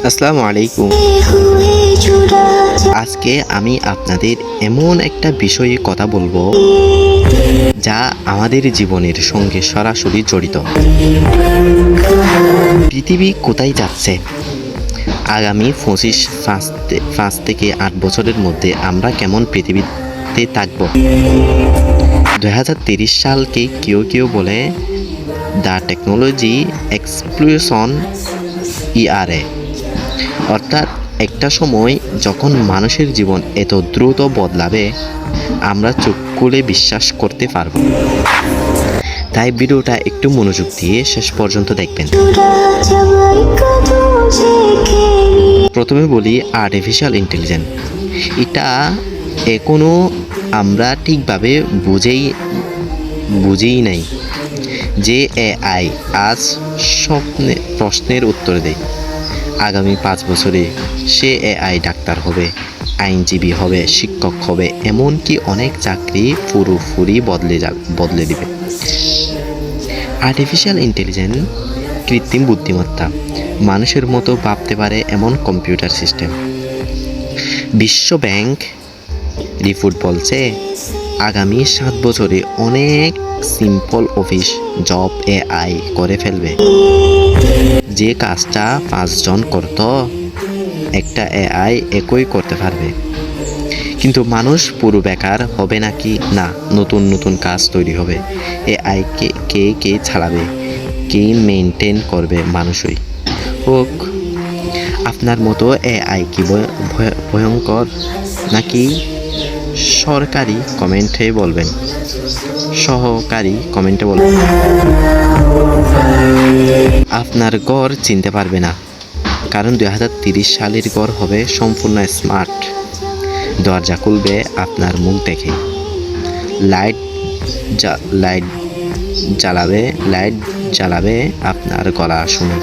আসসালামু আলাইকুম। আজকে আমি আপনাদের এমন একটা বিষয়ে কথা বলবো যা আমাদের জীবনের সঙ্গে সরাসরি জড়িত। পৃথিবী কোথায় যাচ্ছে? আগামী 5 থেকে 8 বছরের মধ্যে আমরা কেমন পৃথিবীতে থাকব? 2030 সালকে কেউ কেউ বলে দ্য টেকনোলজি এক্সপ্লোশন ইআরএ, অর্থাৎ একটা সময় যখন মানুষের জীবন এত দ্রুত বদলাবে আমরা চোখ খুলে বিশ্বাস করতে পারব। তাই ভিডিওটা একটু মনোযোগ দিয়ে শেষ পর্যন্ত দেখবেন। প্রথমে বলি আর্টিফিশিয়াল ইন্টেলিজেন্স। এটা এখনো আমরা ঠিকভাবে বুঝেই নাই যে এআই আজ প্রশ্নের উত্তর দেয়। আগামী 5 বছরে সে এআই ডাক্তার হবে, আইনজীবী হবে, শিক্ষক হবে, এমনকি অনেক চাকরি পুরোপুরি বদলে দিবে। আর্টিফিশিয়াল ইন্টেলিজেন্স কৃত্রিম বুদ্ধিমত্তা, মানুষের মতো ভাবতে পারে এমন কম্পিউটার সিস্টেম। বিশ্ব ব্যাংক রিপোর্ট বলছে আগামী 7 বছরে অনেক সিম্পল অফিস জব এআই করে ফেলবে। যে কাজটা 5 জন করত একটা এআই একই করতে পারবে। কিন্তু মানুষ পুরো বেকার হবে নাকি? না, নতুন নতুন কাজ তৈরি হবে। এআই কে চালাবে, কে মেনটেন করবে? মানুষই হোক। আপনার মতো এআই কি ভয়ঙ্কর নাকি সহকারী? কমেন্টে বলবেন। আপনার ঘর চিনতে পারবে না, কারণ 2030 সালের ঘর হবে সম্পূর্ণ স্মার্ট। দরজা খুলবে আপনার মুখ দেখে, লাইট জ্বালাবে আপনার গলা শুনে,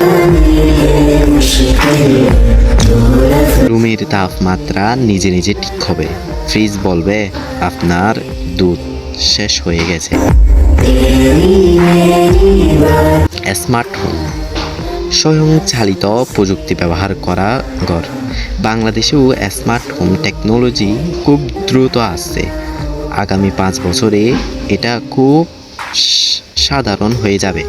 রুমের তাপমাত্রা নিজে নিজে ঠিক হবে, ফ্রিজ বলবে আপনার দুধ শেষ হয়ে গেছে। স্মার্ট হোম, স্বয়ংচালিত প্রযুক্তি ব্যবহার করা ঘর। বাংলাদেশেও স্মার্ট হোম টেকনোলজি খুব দ্রুত আসছে। আগামী 5 বছরে এটা খুব সাধারণ হয়ে যাবে।